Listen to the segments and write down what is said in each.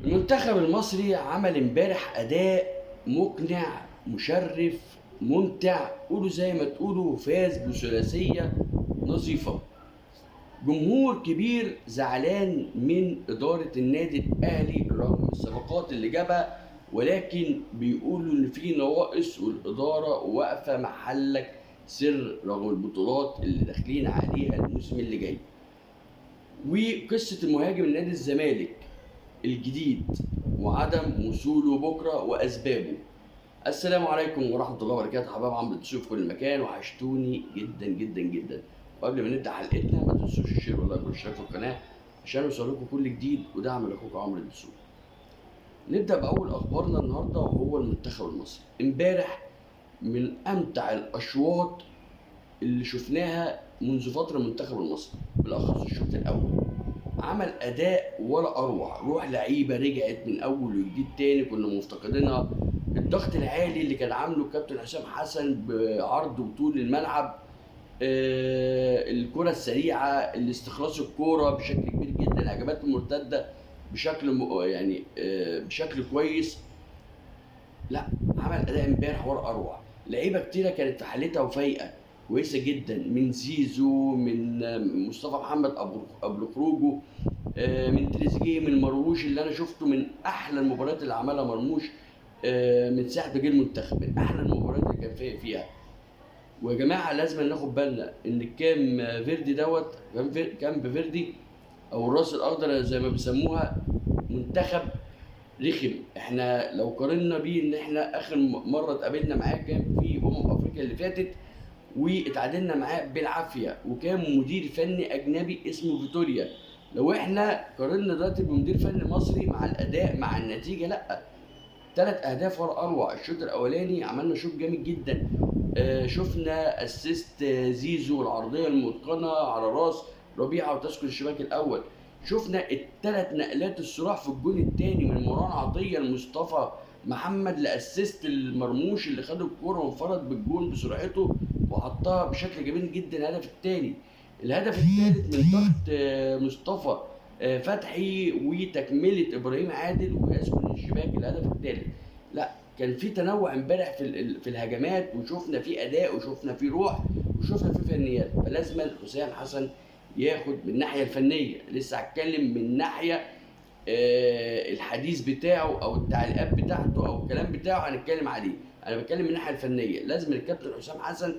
المنتخب المصري عمل امبارح أداء مقنع مشرف ممتع، قولوا زي ما تقولوا فاز بثلاثية نظيفة. جمهور كبير زعلان من إدارة النادي الأهلي رغم الصفقات اللي جابها، ولكن بيقولوا إن في نواقص والإدارة واقفة محلك سر رغم البطولات اللي داخلين عليها الموسم اللي جاي. وقصة المهاجم نادي الزمالك الجديد وعدم وصوله بكرة وأسبابه. السلام عليكم ورحمة الله وبركاته، حباب عمرو الدسوقي في كل مكان، وحشتوني جدا جدا جدا. وقبل ما نبدأ حلقتنا ما تنسوش الشير واللايك والاشتراك في القناة عشان يوصلكم كل جديد، ودعم لاخوكم عمرو الدسوقي. نبدأ بأول أخبارنا النهاردة وهو المنتخب المصري. امبارح من أمتع الأشواط اللي شفناها منذ فترة المنتخب المصري، بالأخص الشوط الأول. عمل اداء ولا اروع، روح لعيبه رجعت من اول وجديد تاني كنا مفتقدينها. الضغط العالي اللي كان عامله الكابتن حسام حسن بعرض وطول الملعب، الكره السريعه، الاستخلاص الكوره بشكل كبير جدا، الهجمات المرتده بشكل كويس. لا، عمل اداء امبارح ولا اروع. لعيبه كتيره كانت في حالتها وفايقه كويسه جدا، من زيزو، من مصطفى محمد قبل خروجه، من تريزيجيه، من مرموش اللي انا شفته من احلى المباريات اللي عملها مرموش من ساعه ما جه المنتخب، من احلى المباريات اللي كان فيها. ويا جماعه لازم ناخد بالنا ان فيردي دوت كان بفيردي او الراس الاخضر زي ما بيسموها منتخب رخم. احنا لو قارنا بيه ان احنا اخر مره اتقابلنا معاه كان في افريقيا اللي فاتت، واتعادلنا معاه بالعافيه، وكان مدير فني اجنبي اسمه فيتوريا. لو احنا قارنا دلوقتي بمدير فني مصري مع الاداء مع النتيجه، لا، 3 اهداف ولا اروع. الشوط الاولاني عملنا شوط جامد جدا، شفنا اسيست زيزو، العرضيه المتقنه على راس ربيعه وتسكن الشباك الاول. شفنا ال3 نقلات الصراع في الجون الثاني من مروان عطيه لمصطفى محمد لاسيست المرموش اللي خد الكوره وانفرد بالجون بسرعته وحطها بشكل جميل جدا. الهدف الثالث من ضغط مصطفى فتحي وتكمله ابراهيم عادل ويسكن الشباك الهدف الثالث. لا، كان في تنوع امبارح في الهجمات، وشفنا في اداء وشفنا في روح وشفنا في فنيات. فلازم حسام حسن ياخد من الناحيه الفنيه، لسه هتكلم من الناحيه الحديث بتاعه او التعليقات بتاعته او الكلام بتاعه هنتكلم عليه. انا بتكلم من الناحيه الفنيه، لازم الكابتن حسام حسن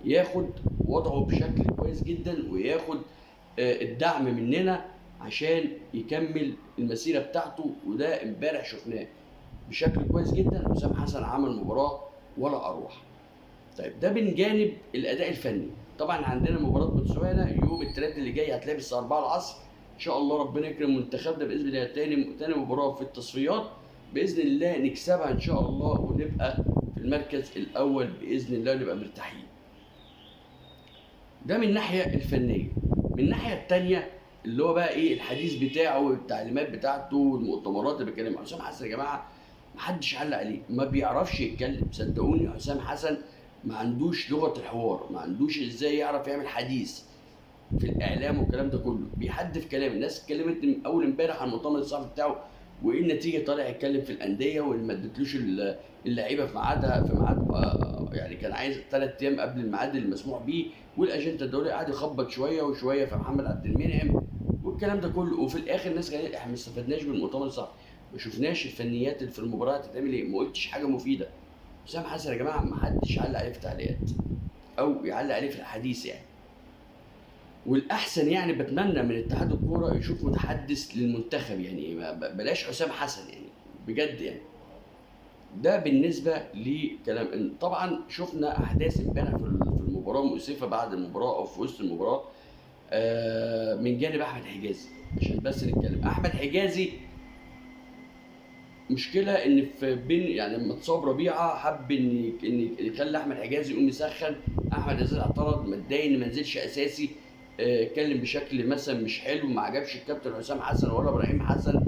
ياخد وضعه بشكل كويس جدا وياخد الدعم مننا عشان يكمل المسيره بتاعته، وده امبارح شفناه بشكل كويس جدا. حسام حسن عمل مباراه ولا اروع. طيب، ده من جانب الاداء الفني. طبعا عندنا مباراه بوتسوانا يوم الثلاث اللي جاي، هتلعب الساعه 4 العصر ان شاء الله. ربنا يكرم منتخبنا باذن الله، تاني مباراه في التصفيات باذن الله نكسبها ان شاء الله، ونبقى في المركز الاول باذن الله ونبقى مرتاحين. ده من الناحيه الفنيه. من الناحيه الثانيه اللي هو بقى ايه الحديث بتاعه والتعليمات بتاعته والمؤتمرات اللي بيتكلم. حسام حسن يا جماعه محدش علق عليه، ما بيعرفش يتكلم. صدقوني حسام حسن ما عندوش لغه الحوار، ما عندوش ازاي يعرف يعمل حديث في الاعلام والكلام ده كله. بيحدف كلام. الناس اتكلمت من اول امبارح عن المؤتمر الصحفي بتاعه وايه النتيجه، طالع يتكلم في الانديه واللي ما ادتلوش اللعيبه في ميعادها، في ميعاد يعني كان عايز 3 ايام قبل الميعاد اللي مسموح بيه، والاجنده الدوليه قاعد يخبط شويه وشويه في محمد عبد المنعم والكلام ده كله. وفي الاخر الناس قالت احنا ما استفدناش من المؤتمر الصحفي، ما شفناش الفنيات اللي في المباراه هتتعمل ايه، ما قلتش حاجه مفيده. حسام حسن يا جماعه ما حدش علق عليه في التعليقات او يعلق عليه في الحديث يعني. والاحسن يعني بتمنى من اتحاد الكوره يشوف متحدث للمنتخب، يعني بلاش حسام حسن يعني، بجد يعني. ده بالنسبه لكلام. طبعا شفنا احداث امبارح في المباراه مؤسفه بعد المباراه او في وسط المباراه من جانب احمد حجازي. عشان بس نتكلم، احمد حجازي مشكله ان في بين يعني لما اتصاب ربيعه حب ان يخلي احمد حجازي يقوم يسخن. احمد حجازي اعترض، متضايق ان ما نزلش اساسي، اتكلم بشكل مثلا مش حلو، ما عجبش الكابتن حسام حسن ولا ابراهيم حسن.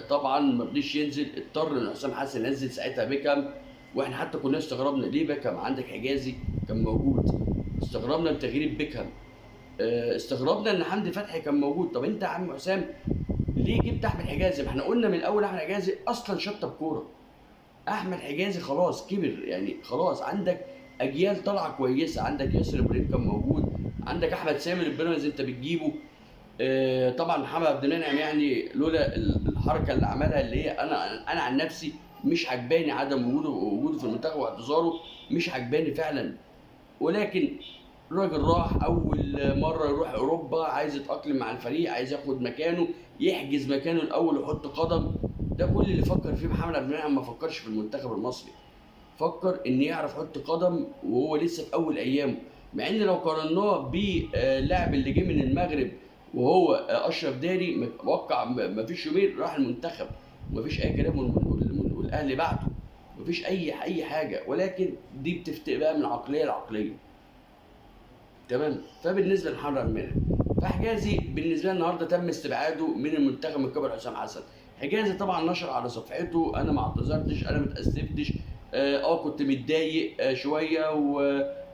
طبعا ما رضيش ينزل، اضطر ان حسام حسن ينزل ساعتها بيكهام. واحنا حتى كنا استغربنا ليه بيكهام عندك حجازي كان موجود، استغربنا من تغيير بيكهام. استغربنا ان حمدي فتحي كان موجود. طب انت يا عم حسام ليه جبت احمد حجازي؟ ما احنا قلنا من الاول احمد حجازي اصلا شطب كوره. احمد حجازي خلاص كبر، يعني خلاص عندك اجيال طالعه كويسه، عندك ياسر ابراهيم كان موجود، عندك احمد سامي البيراميدز انت بتجيبه. طبعا محمد عبد المنعم يعني لولا الحركه اللي عملها اللي هي انا عن نفسي مش عجباني عدم وجوده في المنتخب واعتذاره، مش عجباني فعلا. ولكن الراجل راح اول مره يروح اوروبا، عايز يتاقلم مع الفريق، عايز ياخد مكانه، يحجز مكانه الاول ويحط قدم. ده كل اللي فكر فيه محمد عبد المنعم، ما فكرش في المنتخب المصري، فكر ان يعرف يحط قدم وهو لسه في اول ايامه. مع ان لو قارناه باللاعب اللي جه من المغرب وهو اشرف داري، وقع ما فيش يومين راح المنتخب، وما فيش اي كلام، والاهلي بعده، ما فيش اي حاجه. ولكن دي بتفتق بقى من عقليه لعقليه. تمام. فبالنسبه لمحمد عبد المنعم، فحجازي بالنسبه لي النهارده تم استبعاده من المنتخب من قبل حسام حسن. حجازي طبعا نشر على صفحته انا ما اعتذرتش، انا ما اتاسفتش، كنت متضايق شويه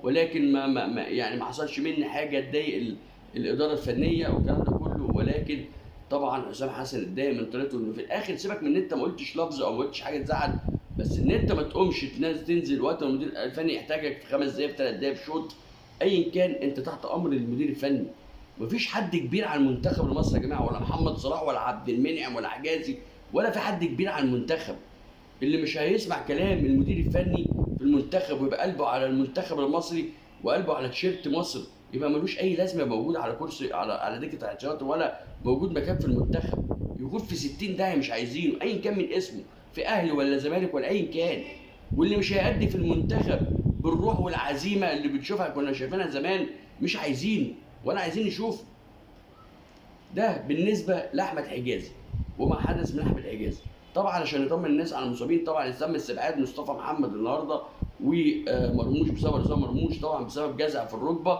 ولكن يعني ما حصلش مني حاجه تضايق الاداره الفنيه والكلام ده كله. ولكن طبعا حسام حسن اتضايق من طريقته، انه في الاخر سيبك من ان انت ما قلتش لفظ او ما قلتش حاجه تزعل، بس ان انت ما تقومش تنزل وقت ما المدير الفني يحتاجك في 5 دقايق، في 3 دقايق، في شوط، ايا كان انت تحت امر المدير الفني. مفيش حد كبير على المنتخب المصري يا جماعه، ولا محمد صلاح ولا عبد المنعم ولا حجازي، ولا في حد كبير على المنتخب. اللي مش هيسمع كلام المدير الفني في المنتخب ويبقى قلبه على المنتخب المصري وقلبه على تيشيرت مصر، يبقى ملوش اي لازمه موجود على كرسي على دكه الاحتياط، ولا موجود مكان في المنتخب. يكون في 60 داهيه مش عايزينه، ايا كان من اسمه، في اهلي ولا زمالك ولا ايا كان. واللي مش هيأدي في المنتخب بالروح والعزيمه اللي بنشوفها كنا شايفينها زمان، مش عايزينه ولا عايزين نشوفه. ده بالنسبه لاحمد حجازي وما حدث من احمد حجازي. طبعا علشان يطمن الناس على المصابين، طبعا تم استبعاد مصطفى محمد النهارده ومرموش بسبب اصابه مرموش طبعا بسبب جزع في الركبه،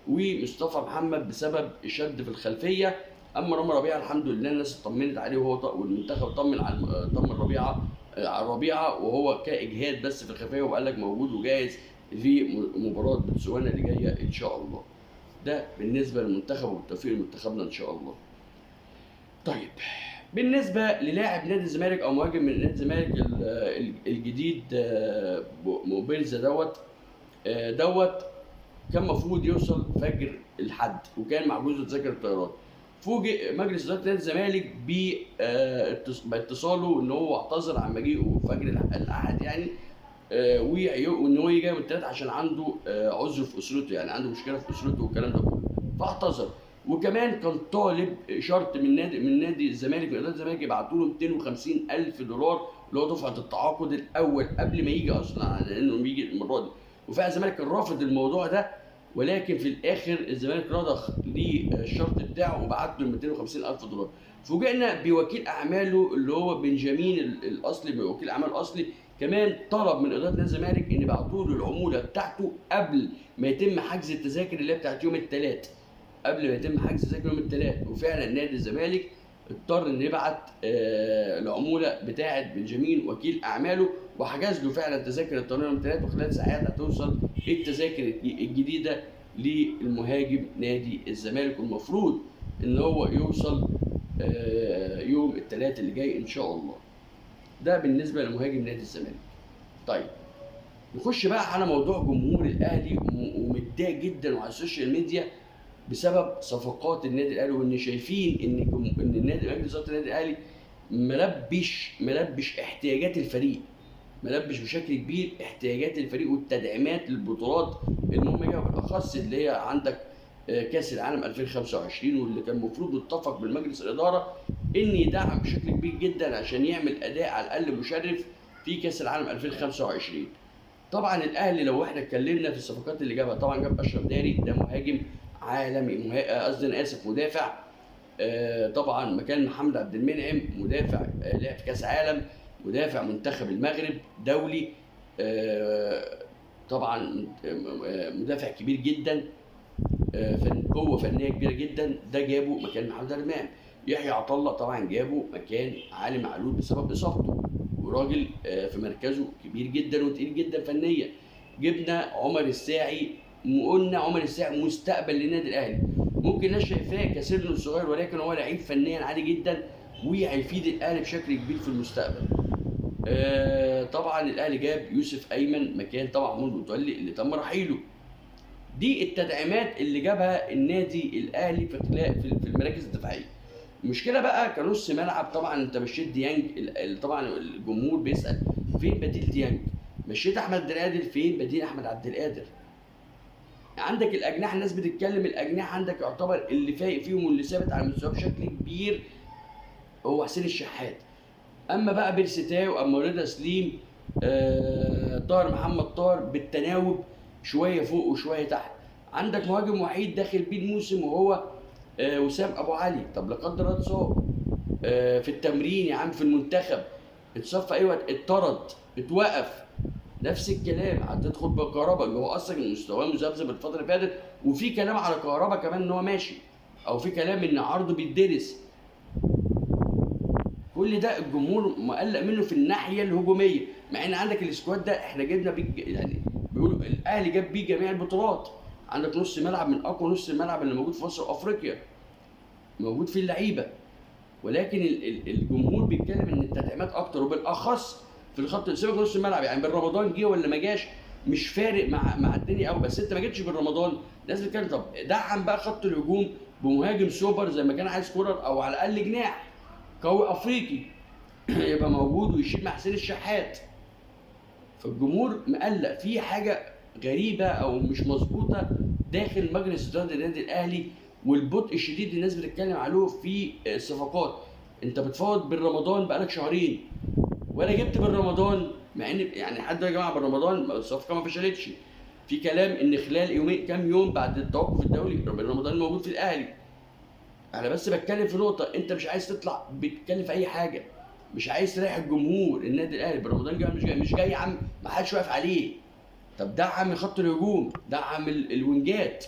ومصطفى محمد بسبب شد في الخلفيه. اما رامي ربيعه الحمد لله الناس اطمنت عليه، والمنتخب طمن على ربيعه على ربيعه وهو كاجهاد بس في الخلفيه، وقال لك موجود وجاهز في مباراه بوتسوانا اللي جايه ان شاء الله. ده بالنسبه للمنتخب وبالتوفيق لمنتخبنا ان شاء الله. طيب، بالنسبه للاعب نادي الزمالك او مهاجم من نادي الزمالك الجديد موبيلزا دوت كان المفروض يوصل فجر الحد، وكان محجوز له تذاكر الطيران. فوجئ مجلس اداره نادي الزمالك باتصاله ان هو اعتذر عن مجيئه فجر الاحد يعني، وان هو يجي يوم الثلاث عشان عنده عذر في اسرته، يعني عنده مشكله في اسرته والكلام ده كله، فاعتذر. وكمان كان طالب شرط من نادي الزمالك، من اداره الزمالك يبعتوا له 250,000 دولار اللي هو دفعه التعاقد الاول قبل ما يجي اصلا، لانه بيجي المره دي. وفعلا الزمالك كان رافض الموضوع ده، ولكن في الاخر الزمالك رضخ للشرط بتاعه وبعت له 250,000 دولار. فوجئنا بوكيل اعماله اللي هو بنجامين الاصلي، وكيل اعمال اصلي كمان طلب من اداره نادي الزمالك ان يبعتوا له العموله بتاعته قبل ما يتم حجز التذاكر اللي هي بتاعت يوم الثلاث، قبل ما يتم حجز تذاكر يوم الثلاث. وفعلا نادي الزمالك اضطر ان يبعت العموله بتاعه بنجامين وكيل اعماله، وحجز له فعلا تذاكر الطيران يوم الثلاث، وخلال ساعات هتوصل التذاكر الجديده للمهاجم نادي الزمالك، والمفروض ان هو يوصل يوم الثلاث اللي جاي ان شاء الله. ده بالنسبه لمهاجم نادي الزمالك. طيب، نخش بقى على موضوع جمهور الاهلي ومتضايق جدا وعلى السوشيال ميديا بسبب صفقات النادي الاهلي، وان شايفين ان النادي مجلس اداره النادي الاهلي ملبش احتياجات الفريق، ملبش بشكل كبير احتياجات الفريق والتدعيمات للبطولات المهمه جدا، بالاخص اللي هي عندك كاس العالم 2025، واللي كان المفروض متفق بالمجلس الاداره ان يدعم بشكل كبير جدا عشان يعمل اداء على الاقل مشرف في كاس العالم 2025. طبعا الاهلي لو احنا اتكلمنا في الصفقات اللي جابها، طبعا جاب اشرف داري، ده مهاجم عالمي، قصدي انا اسف مدافع، طبعا مكان محمد عبد المنعم، مدافع لعب في كاس عالم، مدافع منتخب المغرب دولي، طبعا مدافع كبير جدا، قوه فنيه كبيره جدا، ده جابه مكان محمد عبد المنعم. يحيى عطا الله طبعا جابه مكان علي معلول بسبب اصابته، وراجل في مركزه كبير جدا وتقيل جدا فنيا. جبنا عمر الساعي، وقلنا عمر الساعي مستقبل للنادي الاهلي، ممكن الناس شايفاه كسنه صغير ولكن هو لعيب فنيا عالي جدا، وهيفيد الاهلي بشكل كبير في المستقبل. طبعا الاهلي جاب يوسف ايمن مكان طبعا محمود متولي اللي تم رحيله. دي التدعيمات اللي جابها النادي الاهلي في المراكز الدفاعيه. المشكله بقى كنص ملعب، طبعا انت مشيت ديانج، طبعا الجمهور بيسال فين بديل ديانج؟ مشيت احمد عبد القادر، فين بديل احمد عبد القادر؟ عندك الاجنحه، الناس بتتكلم الاجنحه عندك يعتبر اللي فايق فيهم واللي ثابت على مستواه بشكل كبير هو حسين الشحات. اما بقى بيرسيتاو، اما رضا سليم، طاهر محمد طاهر بالتناوب، شويه فوق وشويه تحت. عندك مهاجم وحيد داخل بيه الموسم وهو وسام ابو علي. طب لا قدر الله اتصاب في التمرين يا عم، في المنتخب اتصاب، ايوه اتطرد، اتوقف. نفس الكلام هتدخل بكهربا اللي هو اصلا مستواه مذبذب الفتره اللي فاتت، وفي كلام على كهربا كمان ان هو ماشي، او في كلام ان عرضه بيتدرس. كل ده الجمهور مقلق منه في الناحيه الهجوميه، مع ان عندك السكواد ده احنا جبنا بيه، يعني بيقولوا الاهلي جاب بيه جميع البطولات. عندك نص ملعب من اقوى نص الملعب اللي موجود في مصر وافريقيا، موجود فيه اللعيبه. ولكن الجمهور بيتكلم ان التدعيمات اكتر، وبالاخص في الخط. سيبك نص الملعب، يعني بن رمضان جه ولا ما جاش مش فارق مع الدنيا قوي، بس انت ما جبتش بن رمضان. الناس بتتكلم طب دعم بقى خط الهجوم بمهاجم سوبر زي ما كان عايز كولر، او على الاقل جناح قوي افريقي يبقى موجود ويشيل مع حسين الشحات. فالجمهور مقلق في حاجه غريبه او مش مظبوطه داخل مجلس اداره النادي الاهلي، والبطء الشديد الناس بتتكلم عليه في الصفقات. انت بتفاوض بن رمضان بقالك شهرين ولا جبت بن رمضان، مع ان يعني حد يا جماعه بن رمضان الصفقه ما فشلتش. في كلام ان خلال يومين كام يوم بعد التوقف الدولي بن رمضان موجود في الاهلي. انا بس بتكلم في نقطه، انت مش عايز تطلع بتتكلم في اي حاجه، مش عايز تريح الجمهور. النادي الاهلي بن رمضان جاي مش جاي يا عم، ما حدش واقف عليه. طب دعم خط الهجوم، دعم الوينجات.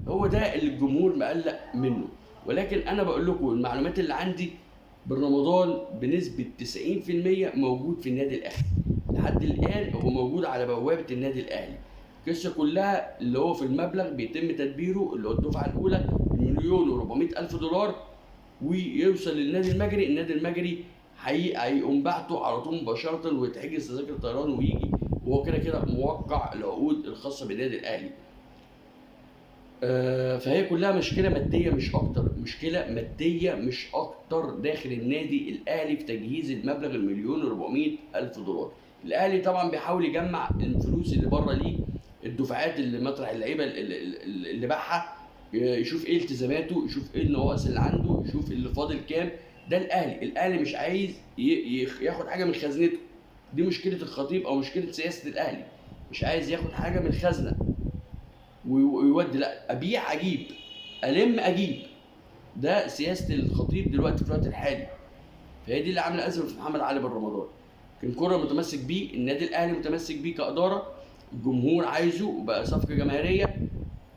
هو ده اللي الجمهور مقلق منه. ولكن انا بقول لكم المعلومات اللي عندي، بن رمضان بنسبه 90% موجود في النادي الاهلي لحد الان، هو موجود على بوابه النادي الاهلي. القصه كلها اللي هو في المبلغ بيتم تدبيره اللي هو الدفعه الاولى $1,400,000 ويوصل للنادي المجري. النادي المجري هيقوم باعته على طول مباشره ويتحجز تذاكر طيران ويجي، وهو كده كده موقع العقود الخاصه بالنادي الاهلي. فهي كلها مشكله ماديه مش اكتر، مشكله ماديه مش اكتر داخل النادي الاهلي في تجهيز المبلغ $1,400,000. الاهلي طبعا بيحاول يجمع الفلوس اللي بره ليه، الدفعات اللي مطرح اللعيبه اللي باعها، يشوف ايه التزاماته، يشوف ايه النواقص اللي عنده، يشوف اللي فاضل كام. ده الاهلي مش عايز ياخد حاجه من خزنته. دي مشكله الخطيب او مشكله سياسه الاهلي، مش عايز ياخد حاجه من الخزنه ويودي، لا ابيع اجيب، الم اجيب. ده سياسه الخطيب دلوقتي في الوقت الحالي. فهي دي اللي عامله ازمه في محمد علي بن رمضان. كان كوره متمسك بيه، النادي الاهلي متمسك بيه كاداره، الجمهور عايزه وبقى صفقه جماهيريه،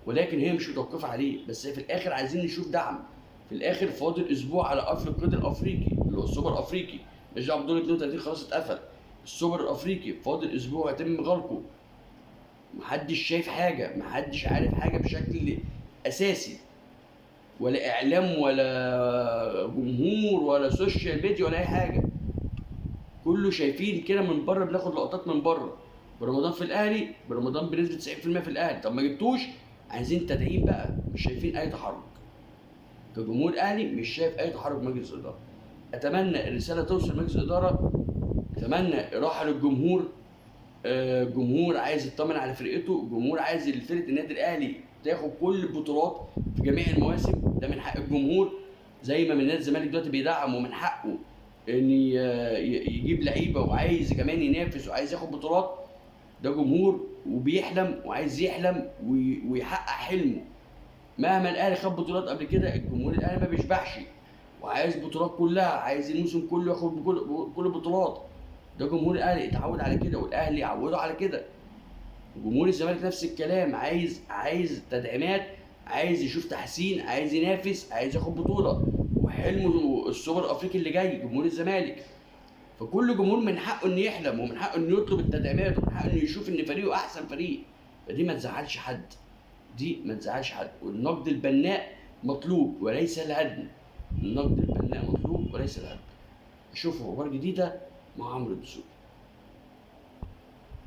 ولكن هي مش متوقفه عليه. بس في الاخر عايزين نشوف دعم. في الاخر فاضل اسبوع على افريقيا الافريقي اللي هو السوبر الافريقي، مش دعوه بدور 32 خلاص اتقفل. السوبر الافريقي فاضل اسبوع يتم غلقه. محدش شايف حاجه، محدش عارف حاجه بشكل اساسي، ولا اعلام ولا جمهور ولا سوشيال ميديا ولا اي حاجه. كله شايفين كده من بره، بناخد لقطات من بره. برمضان في الاهلي، برمضان بنسبه 90% في الاهلي. طب ما جبتوش، عايزين تدعيم بقى، مش شايفين اي تحرك. كجمهور اهلي مش شايف اي تحرك مجلس الاداره. اتمنى الرساله توصل لمجلس الاداره، اتمنى راحه للجمهور. جمهور عايز يطمن على فرقته، جمهور عايز فرقه النادي الاهلي تاخد كل البطولات في جميع المواسم. ده من حق الجمهور، زي ما من نادي الزمالك دلوقتي بيدعم ومن حقه ان يجيب لعيبه وعايز كمان ينافس وعايز ياخد بطولات. ده جمهور وبيحلم وعايز يحلم ويحقق حلمه. مهما الاهلي خد بطولات قبل كده، الجمهور الاهلي ما بيشبعش وعايز بطولات كلها، عايز الموسم كله ياخد كل البطولات. ده جمهور الاهلي اتعود على كده، والاهلي عوده على كده. جمهور الزمالك نفس الكلام، عايز تدعيمات، عايز يشوف تحسين، عايز ينافس، عايز ياخد بطوله، وحلمه السوبر الافريقي اللي جاي. جمهور الزمالك، فكل جمهور من حقه انه يحلم ومن حقه انه يطلب التدعيمات ومن حقه انه يشوف ان فريقه احسن فريق. فدي ما تزعلش حد، دي ما تزعلش حد. والنقد البناء مطلوب وليس الهدم. النقد البناء مطلوب وليس الهدم. اشوفوا اخبار جديده مع عمرو الدسوقي.